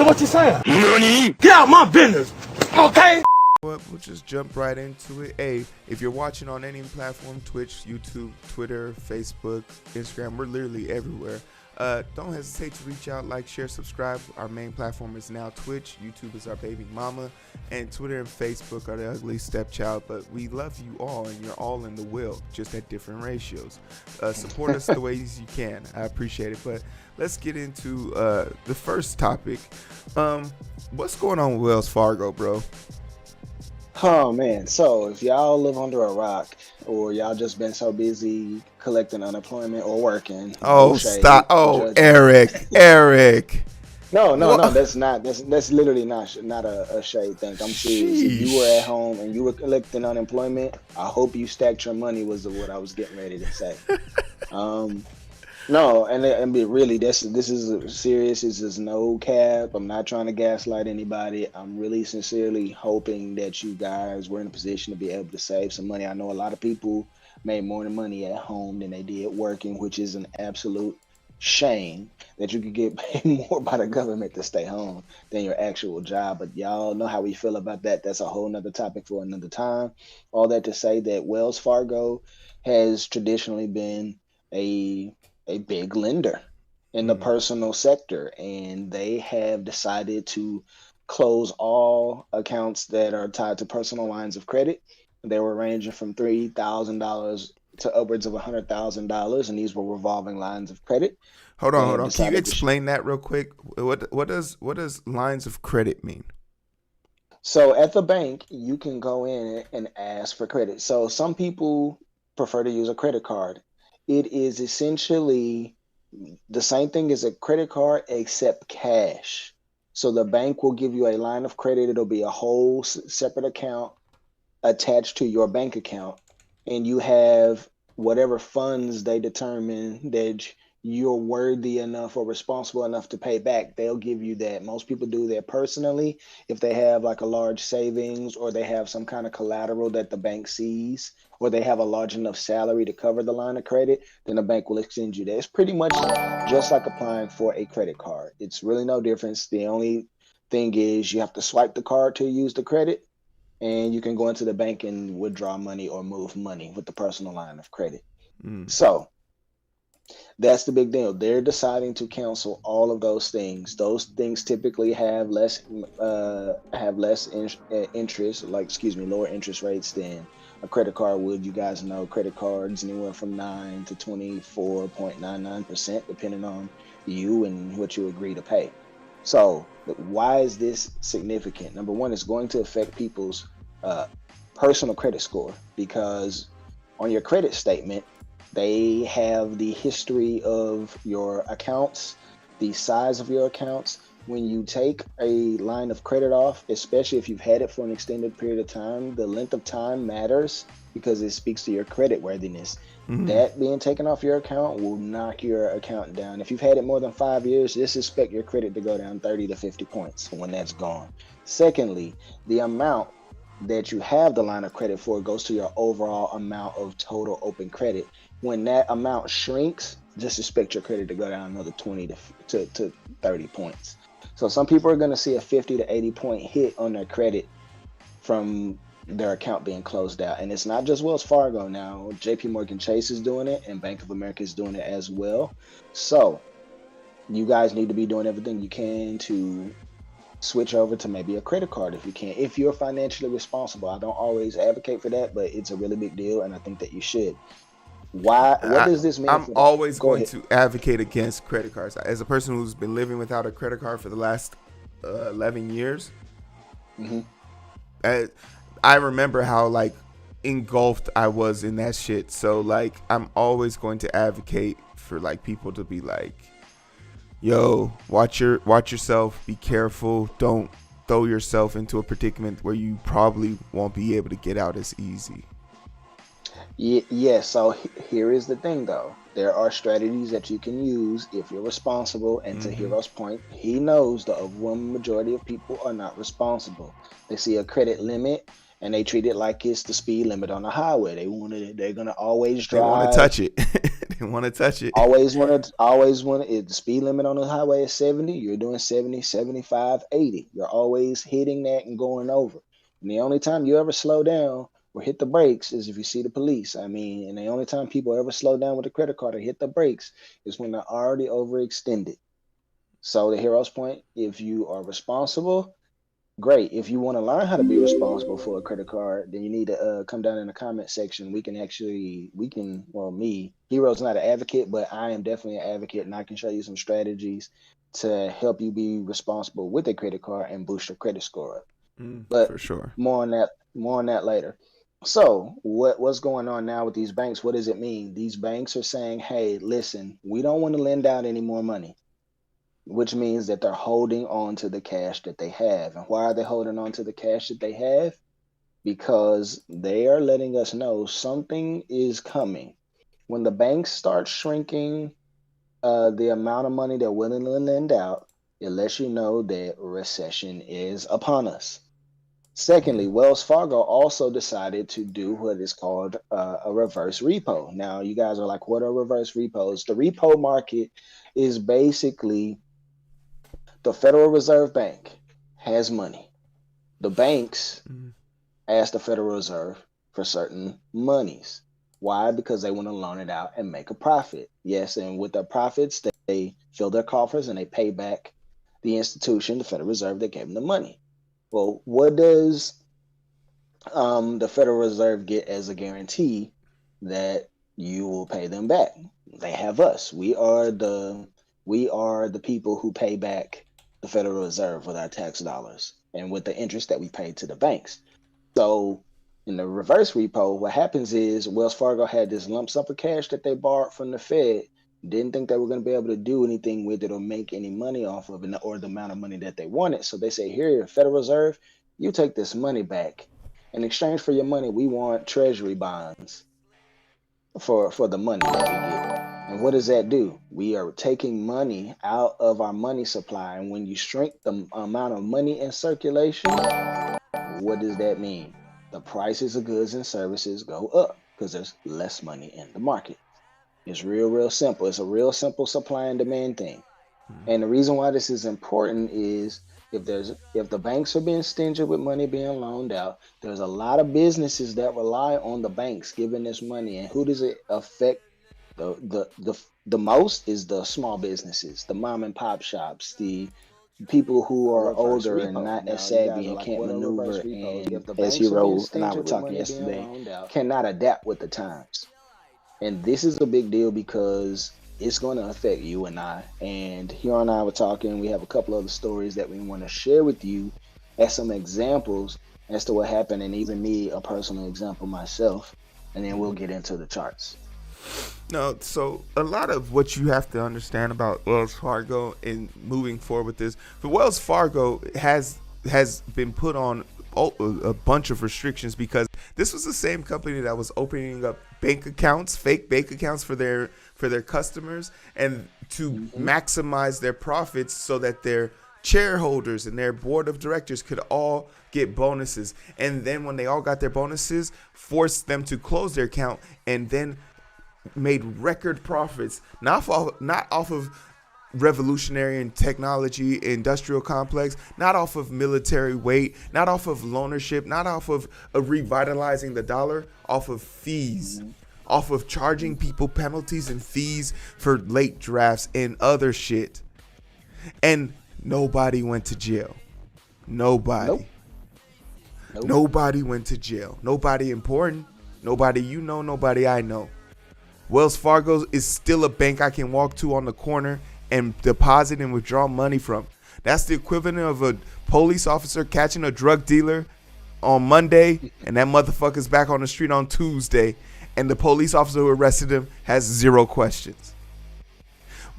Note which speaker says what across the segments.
Speaker 1: what you're saying. Nani? Get out my business, okay?
Speaker 2: We'll just jump right into it. Hey, if you're watching on any platform, Twitch, YouTube, Twitter, Facebook, Instagram, we're literally everywhere. Don't hesitate to reach out, like, share, subscribe. Our main platform is now Twitch. YouTube is our baby mama, and Twitter and Facebook are the ugly stepchild. But we love you all, and you're all in the will, just at different ratios. Support us the ways you can. I appreciate it. But let's get into the first topic. What's going on with Wells Fargo, bro?
Speaker 3: Oh man, so if y'all live under a rock or y'all just been so busy collecting unemployment or working.
Speaker 2: Oh,
Speaker 3: no shade,
Speaker 2: stop. Oh,
Speaker 3: judgment.
Speaker 2: Eric.
Speaker 3: No,
Speaker 2: What?
Speaker 3: that's literally not a shade thing. I'm serious. If you were at home and you were collecting unemployment, I hope you stacked your money was what I was getting ready to say. No, and be really, this is serious. This is no cap. I'm not trying to gaslight anybody. I'm really sincerely hoping that you guys were in a position to be able to save some money. I know a lot of people made more money at home than they did working, which is an absolute shame that you could get paid more by the government to stay home than your actual job. But y'all know how we feel about that. That's a whole nother topic for another time. All that to say that Wells Fargo has traditionally been a big lender in the personal sector, and they have decided to close all accounts that are tied to personal lines of credit. They were ranging from $3,000 to upwards of $100,000, and these were revolving lines of credit.
Speaker 2: Hold on. Can you explain that real quick? What does lines of credit mean?
Speaker 3: So at the bank, you can go in and ask for credit. So some people prefer to use a credit card. It is essentially the same thing as a credit card, except cash. So the bank will give you a line of credit. It'll be a whole separate account attached to your bank account, and you have whatever funds they determine that you're worthy enough or responsible enough to pay back. They'll give you that. Most people do that personally if they have like a large savings, or they have some kind of collateral that the bank sees, or they have a large enough salary to cover the line of credit, then the bank will extend you that. It's pretty much just like applying for a credit card. It's really no difference. The only thing is you have to swipe the card to use the credit, and you can go into the bank and withdraw money or move money with the personal line of credit. So that's the big deal. They're deciding to cancel all of those things. Those things typically have less interest, lower interest rates than a credit card would. You guys know credit cards anywhere from 9 to 24.99%, depending on you and what you agree to pay. So why is this significant? Number one, it's going to affect people's personal credit score, because on your credit statement, they have the history of your accounts, the size of your accounts. When you take a line of credit off, especially if you've had it for an extended period of time, the length of time matters because it speaks to your credit worthiness. That being taken off your account will knock your account down. If you've had it more than 5 years, just expect your credit to go down 30 to 50 points when that's gone. Secondly, the amount that you have the line of credit for goes to your overall amount of total open credit. When that amount shrinks, just expect your credit to go down another 20 to 30 points. So some people are going to see a 50 to 80 point hit on their credit from their account being closed out. And it's not just Wells Fargo now. JP Morgan Chase is doing it, and Bank of America is doing it as well. So you guys need to be doing everything you can to switch over to maybe a credit card if you can, if you're financially responsible. I don't always advocate for that, but it's a really big deal, and I think that you should. What does this mean?
Speaker 2: I'm always going to advocate against credit cards. As a person who's been living without a credit card for the last 11 years, I remember how like engulfed I was in that shit. So like I'm always going to advocate for like people to be like, yo, watch yourself, be careful, don't throw yourself into a predicament where you probably won't be able to get out as easy.
Speaker 3: Yeah, so here is the thing though. There are strategies that you can use if you're responsible, and to Heero's point, he knows the overwhelming majority of people are not responsible. They see a credit limit and they treat it like it's the speed limit on the highway. They're gonna always drive.
Speaker 2: They want to touch it. Didn't want to touch it.
Speaker 3: Always want to, the speed limit on the highway is 70, you're doing 70, 75, 80. You're always hitting that and going over. And the only time you ever slow down or hit the brakes is if you see the police. I mean, and the only time people ever slow down with a credit card or hit the brakes is when they're already overextended. So the hero's point, if you are responsible, great. If you want to learn how to be responsible for a credit card, then you need to come down in the comment section. Well, me, Hero's not an advocate, but I am definitely an advocate, and I can show you some strategies to help you be responsible with a credit card and boost your credit score up. But
Speaker 2: For sure.
Speaker 3: more on that later. So what's going on now with these banks? What does it mean? These banks are saying, hey, listen, we don't want to lend out any more money, which means that they're holding on to the cash that they have. And why are they holding on to the cash that they have? Because they are letting us know something is coming. When the banks start shrinking the amount of money they're willing to lend out, it lets you know that recession is upon us. Secondly, Wells Fargo also decided to do what is called a reverse repo. Now, you guys are like, what are reverse repos? The repo market is basically the Federal Reserve Bank has money. The banks ask the Federal Reserve for certain monies. Why? Because they want to loan it out and make a profit. Yes, and with their profits, they fill their coffers and they pay back the institution, the Federal Reserve, that gave them the money. Well, what does the Federal Reserve get as a guarantee that you will pay them back? They have us. We are the people who pay back the Federal Reserve with our tax dollars and with the interest that we pay to the banks. So in the reverse repo, what happens is Wells Fargo had this lump sum of cash that they borrowed from the Fed, didn't think they were going to be able to do anything with it or make any money off of it or the amount of money that they wanted. So they say, here, Federal Reserve, you take this money back. In exchange for your money, we want treasury bonds for the money that we get. And what does that do? We are taking money out of our money supply. And when you shrink the amount of money in circulation, what does that mean? The prices of goods and services go up because there's less money in the market. It's real simple. It's a real simple supply and demand thing. And the reason why this is important is if the banks are being stingy with money being loaned out, there's a lot of businesses that rely on the banks giving this money. And who does it affect the most is the small businesses, the mom and pop shops, the people who are older and not as savvy and can't maneuver, and as Heero and I were talking yesterday, cannot adapt with the times. And this is a big deal because it's going to affect you and I. And Heero and I were talking, we have a couple other stories that we want to share with you as some examples as to what happened, and even me, a personal example myself. And then we'll get into the charts.
Speaker 2: No, so a lot of what you have to understand about Wells Fargo and moving forward with this, but Wells Fargo has been put on a bunch of restrictions because this was the same company that was opening up bank accounts, fake bank accounts for their customers, and to maximize their profits so that their shareholders and their board of directors could all get bonuses. And then when they all got their bonuses, forced them to close their account and then made record profits, not off of revolutionary and technology industrial complex, not off of military weight, not off of loanership, not off of revitalizing the dollar, off of fees, off of charging people penalties and fees for late drafts and other shit. And nobody went to jail. Nobody. Nope. Nobody went to jail. Nobody important. Nobody you know, nobody I know. Wells Fargo is still a bank I can walk to on the corner and deposit and withdraw money from. That's the equivalent of a police officer catching a drug dealer on Monday and that motherfucker's back on the street on Tuesday, and the police officer who arrested him has 0 questions.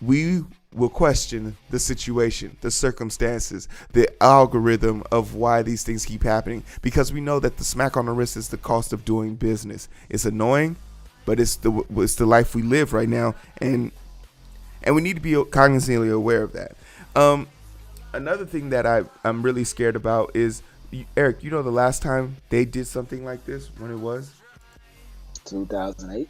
Speaker 2: We will question the situation, the circumstances, the algorithm of why these things keep happening, because we know that the smack on the wrist is the cost of doing business. It's annoying, but it's the life we live right now, and we need to be cognizantly aware of that. Another thing that I'm really scared about is, Eric, you know the last time they did something like this, when it was?
Speaker 3: 2008.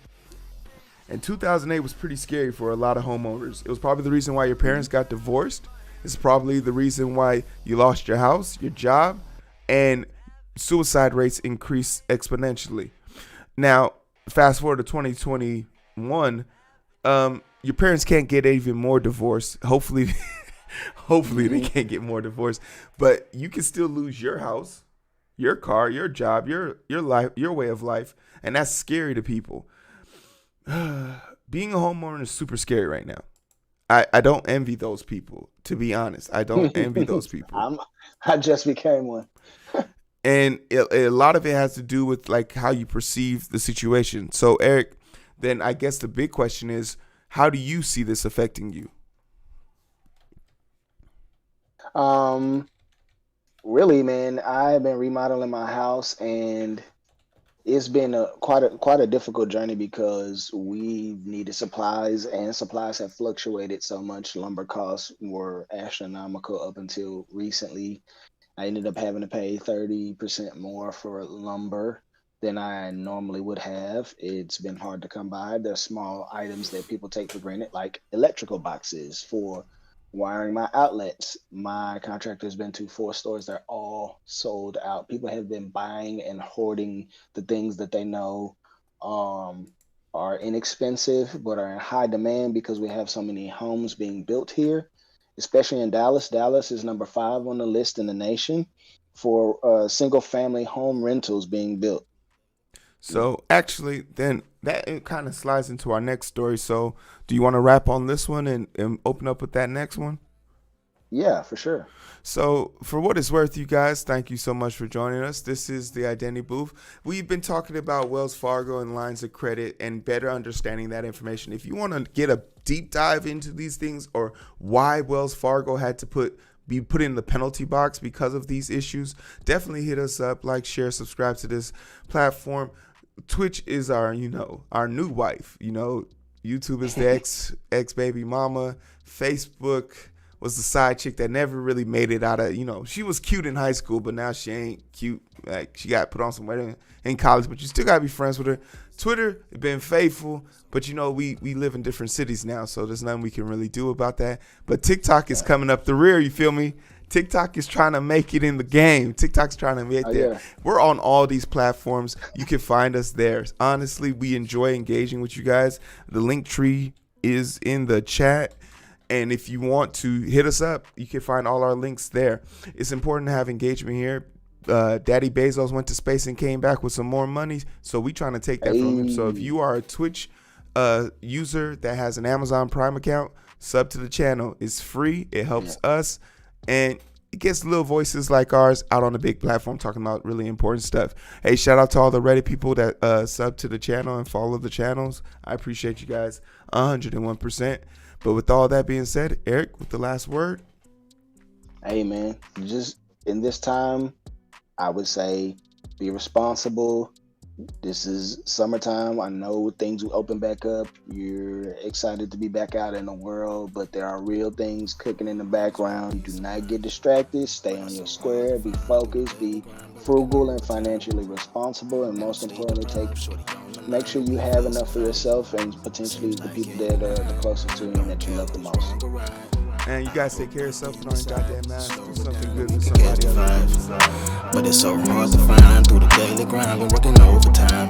Speaker 2: And 2008 was pretty scary for a lot of homeowners. It was probably the reason why your parents got divorced. It's probably the reason why you lost your house, your job, and suicide rates increased exponentially. Now, fast forward to 2021, your parents can't get even more divorced. Hopefully, they can't get more divorced. But you can still lose your house, your car, your job, your life, your way of life, and that's scary to people. Being a homeowner is super scary right now. I don't envy those people, to be honest. I don't envy those people.
Speaker 3: I just became one.
Speaker 2: And a lot of it has to do with like how you perceive the situation. So Eric, then I guess the big question is, how do you see this affecting you?
Speaker 3: Really, man, I've been remodeling my house, and it's been quite a difficult journey because we needed supplies, and supplies have fluctuated so much. Lumber costs were astronomical up until recently. I ended up having to pay 30% more for lumber than I normally would have. It's been hard to come by. There's small items that people take for granted, like electrical boxes for wiring my outlets. My contractor has been to 4 stores. They're all sold out. People have been buying and hoarding the things that they know are inexpensive but are in high demand because we have so many homes being built here, especially in Dallas. Dallas is number 5 on the list in the nation for single family home rentals being built.
Speaker 2: So actually, then that it kind of slides into our next story. So do you want to wrap on this one and open up with that next one?
Speaker 3: Yeah, for sure.
Speaker 2: So for what it's worth, you guys, thank you so much for joining us. This is the Identity Booth. We've been talking about Wells Fargo and lines of credit and better understanding that information. If you want to get a deep dive into these things or why Wells Fargo had to be put in the penalty box because of these issues, definitely hit us up, like, share, subscribe to this platform. Twitch is our new wife. YouTube is the ex baby mama. Facebook was the side chick that never really made it out of, she was cute in high school, but now she ain't cute. Like, she got put on some weight in college, but you still gotta be friends with her. Twitter, been faithful, but we live in different cities now, so there's nothing we can really do about that. But TikTok is coming up the rear, you feel me? TikTok is trying to make it in the game. TikTok's trying to make there. Yeah. We're on all these platforms. You can find us there. Honestly, we enjoy engaging with you guys. The link tree is in the chat. And if you want to hit us up, you can find all our links there. It's important to have engagement here. Daddy Bezos went to space and came back with some more money, so we trying to take that from him. So if you are a Twitch user that has an Amazon Prime account, sub to the channel. It's free. It helps us. And it gets little voices like ours out on the big platform talking about really important stuff. Hey, shout out to all the Reddit people that sub to the channel and follow the channels. I appreciate you guys 101%. But with all that being said, Eric, with the last word.
Speaker 3: Hey, man, just in this time, I would say be responsible. This is summertime. I know things will open back up. You're excited to be back out in the world, but there are real things cooking in the background. Do not get distracted. Stay on your square. Be focused. Be frugal and financially responsible. And most importantly, make sure you have enough for yourself and potentially the people that are the closest to you and that you love the most.
Speaker 2: And you guys take care of yourself. Put on your goddamn mask. Do something good for somebody else.
Speaker 4: But it's so hard to find through the daily grind. Been working overtime,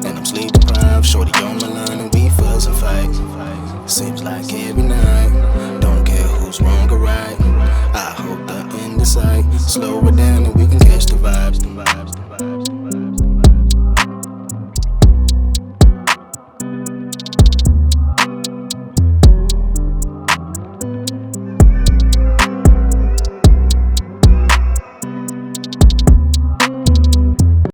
Speaker 4: and I'm sleep deprived. Shorty on my line, and we fuss and fight. Seems like every night. Don't care who's wrong or right. I hope the end is sight. Slow it down, and we can catch the vibes.